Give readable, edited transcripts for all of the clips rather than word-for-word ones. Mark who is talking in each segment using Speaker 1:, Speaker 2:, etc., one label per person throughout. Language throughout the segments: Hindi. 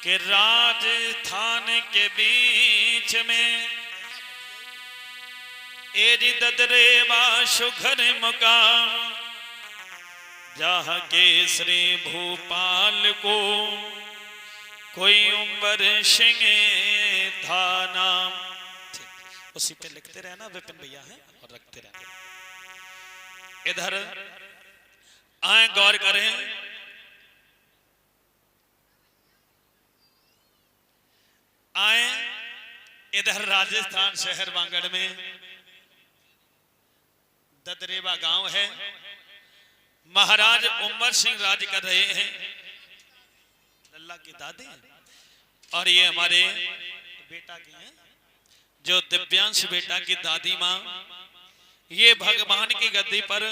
Speaker 1: कि राजस्थान के बीच में एरी ददरेवा सुघर मुकाम, जहाँ के श्री भूपाल को कोई उम्र सिंह था नाम। उसी पे लिखते रहना विपिन भैया है और रखते रहना। इधर आए गौर करें, आए इधर राजस्थान शहर वांगड़ में ददरेवा गांव है। महाराज उमर सिंह राज कर रहे हैं, लल्ला की दादी, और ये हमारे बेटा की हैं जो दिव्यांश बेटा की दादी माँ। ये भगवान की गद्दी पर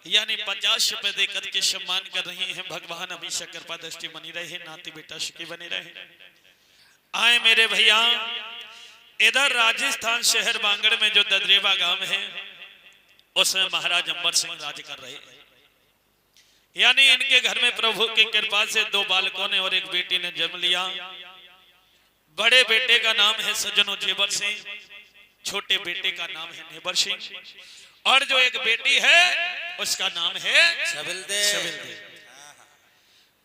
Speaker 1: यानी 50 रुपए देकर के सम्मान कर रही हैं। भगवान हमेशा कृपा दृष्टि बनी रहे, नाती बेटा सुखी बने रहे। आए मेरे भैया, इधर राजस्थान शहर बांगड़ में जो ददरेवा गांव है उसमें महाराज उमर सिंह राज कर रहे हैं। यानी इनके घर में प्रभु की कृपा से 2 बालकों ने और एक बेटी ने जन्म लिया। बड़े बेटे का नाम है सज्जनों जेवर सिंह, छोटे बेटे का नाम है नेबर सिंह, और जो एक बेटी है उसका नाम है छबिलदेव।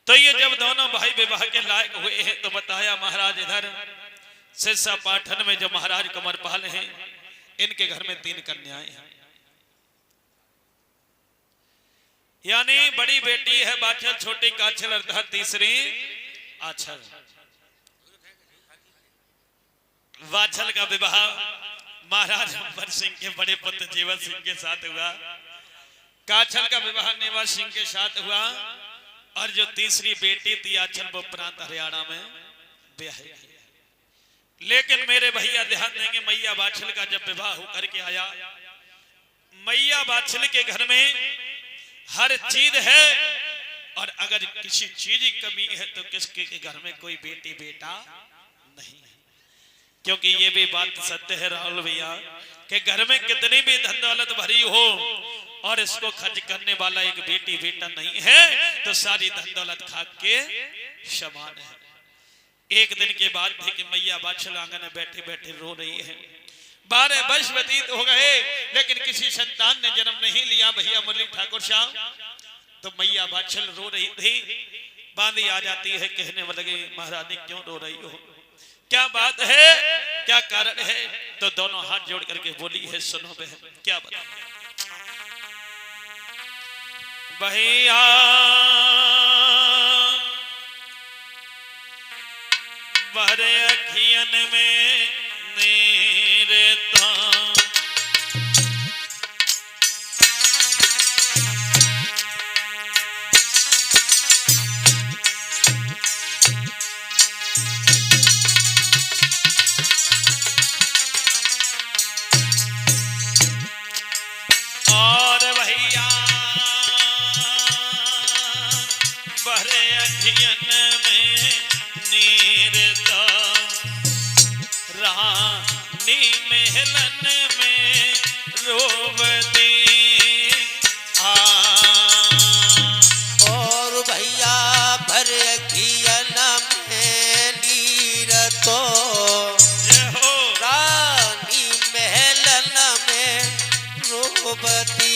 Speaker 1: तो ये जब दोनों भाई विवाह के लायक हुए हैं तो बताया महाराज इधर सिरसा पाठन में जो महाराज कमरपाल हैं इनके घर में 3 कन्याएं हैं। यानी बड़ी बेटी है बाछल, छोटी काछल, अर्थात तीसरी आछल। वाछल का विवाह महाराज उमर सिंह के बड़े पुत्र जेवर सिंह के साथ हुआ। काछल का विवाह नेवर सिंह के साथ हुआ, और जो तीसरी बेटी थी आछल वो प्रांत हरियाणा में ब्याही। लेकिन मेरे भैया ध्यान देंगे, मैया बाछल का जब विवाह होकर के आया, मैया बाछल के घर में हर चीज है, और अगर किसी चीज की कमी है तो किसके घर में कोई बेटी बेटा नहीं है। क्योंकि ये भी बात सत्य है राहुल भैया कि घर में कितनी भी धन दौलत भरी हो और इसको खर्च करने वाला एक बेटी बेटा नहीं है तो सारी धन दौलत खा के समान है। एक दिन के बाद भी कि मैया बाछल आंगन में बैठे बैठे रो रही है। 12 वर्ष व्यतीत हो गए लेकिन किसी संतान ने जन्म नहीं लिया भैया मुरली ठाकुर साहब। तो मैया बाछल रो रही थी, बांदी आ जाती है, कहने लगे महारानी क्यों रो रही हो, क्या बात है, क्या कारण है। तो दोनों हाथ जोड़ करके बोली है, सुनो बहन क्या बताऊं भैया, बहरे अखियन में नीर था, और भैया बहरे अखियन में नीर था, रानी महलन में रोवती
Speaker 2: और भैया भर अखियन में नीर तो रानी महलन में रोवती।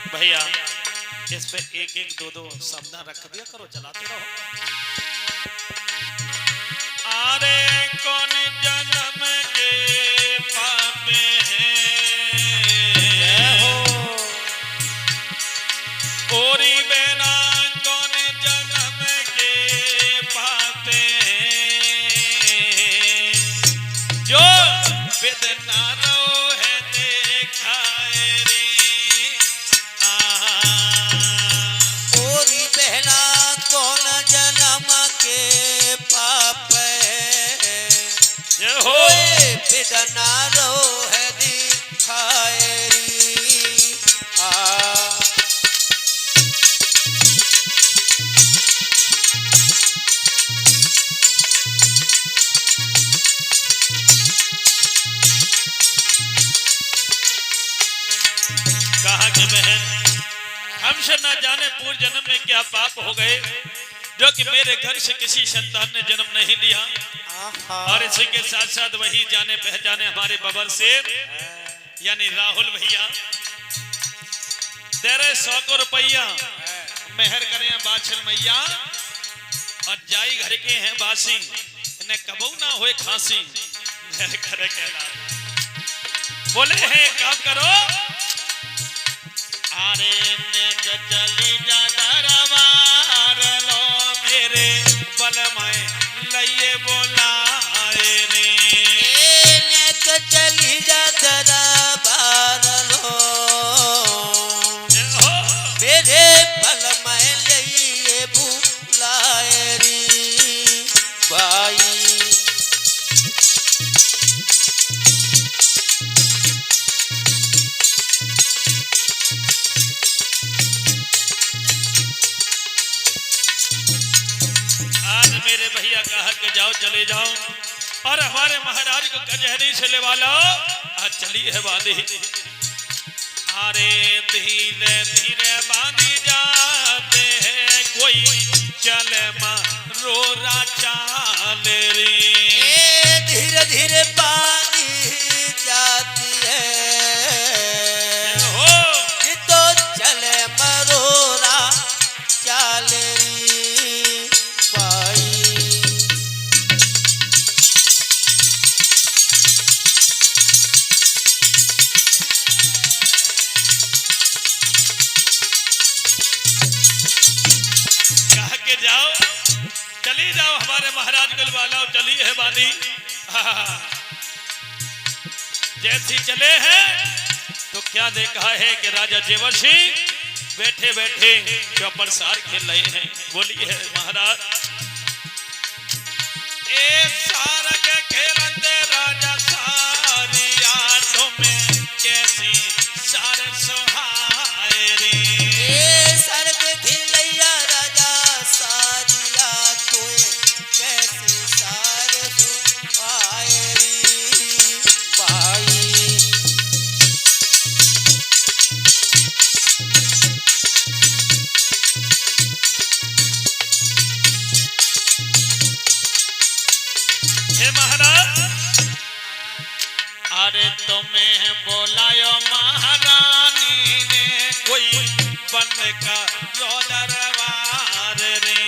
Speaker 1: भैया इस पे 1-1 2-2 सावधान रख दिया करो, चलाते रहो। अरे कौन जन्म के पापे हैं ओरी बेना, कौन जन्म के पापे हैं जो वेदना रो है देखाए रे।
Speaker 2: कौन जन्म के पाप बिदना रो है दिखाए
Speaker 1: हमसे न जाने पूर्व जन्म में क्या पाप हो गए जो कि मेरे घर से किसी संतान ने जन्म नहीं लिया। और इसी के साथ साथ वही जाने पहचाने हमारे बबर से यानी राहुल भैया तेरे 100 रुपया मेहर करें बाछल मैया और जाई घर के हैं बासी इन्हें कबू ना होए खांसी मेहर करे कहला बोले हैं काम करो अरे नेक चली जा दरबार लो मेरे बल में लइए बोलाए रे
Speaker 2: नेक चली जा दरबार लो मेरे बल में लइए बुलाए रे भाई।
Speaker 1: मेरे भैया कहा कि जाओ चले जाओ और हमारे महाराज को कचहरी से ले वालो आज चली है बांधी अरे धीरे धीरे बांधी जाते हैं कोई चले रोरा चाल रे
Speaker 2: धीरे धीरे बांधी जाती है
Speaker 1: हो
Speaker 2: कि तो चले मरोरा चाल री
Speaker 1: जाओ चली जाओ हमारे महाराज को वाला चली है बानी जैसी चले हैं तो क्या देखा है कि राजा जेवर सिंह बैठे बैठे चौपर सार खेल रहे हैं। बोलिए है महाराज ए सार के खेलते राजा सारी यादों में कैसी सार सुहाए रे
Speaker 2: सर के खिलैया राजा सारिया तोए कैसी सार सुहाए रे भाई।
Speaker 1: हे महाराज अरे तुम्हें बोलायो महारानी ने कोई बंद का रो दरबार रे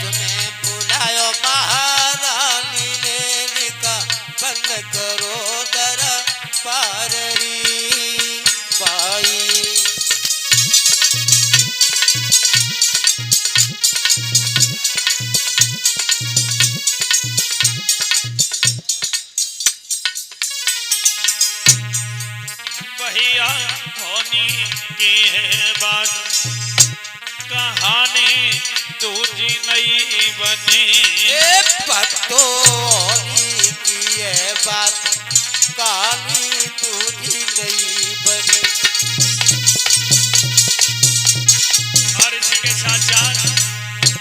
Speaker 2: तुम्हें बुलायो महारानी ने निका बंद करो दरबार री भाई।
Speaker 1: भैया होनी की है बात कहानी दूजी नहीं बनी
Speaker 2: पतोनी की है बात कहानी दूजी नहीं बनी।
Speaker 1: और इसी के साथ साथ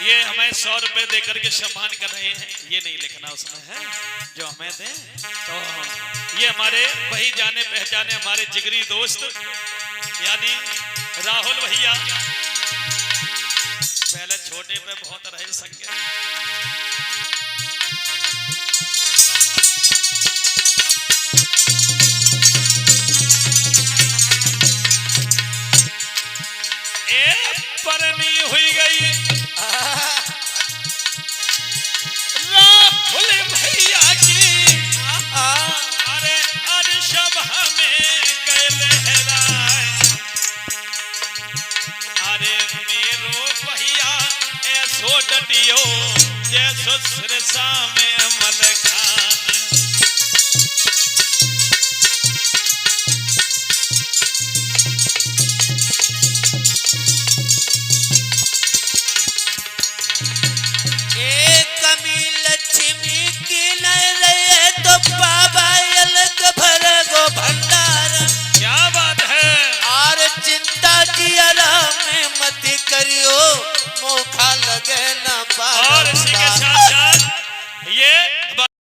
Speaker 1: ये हमें 100 रुपए देकर के सम्मान कर रहे हैं ये नहीं लिखना उसमें है जो हमें दें तो ये हमारे वही जाने पहचाने हमारे जिगरी दोस्त यानी राहुल भैया पहले छोटे पे बहुत रहे संगे परनी हुई गई राहुल भैया की अरे अरे सब हमें गए लहराए अरे मेरो भैया ऐसो डटियो जैसो सिरसा में मलक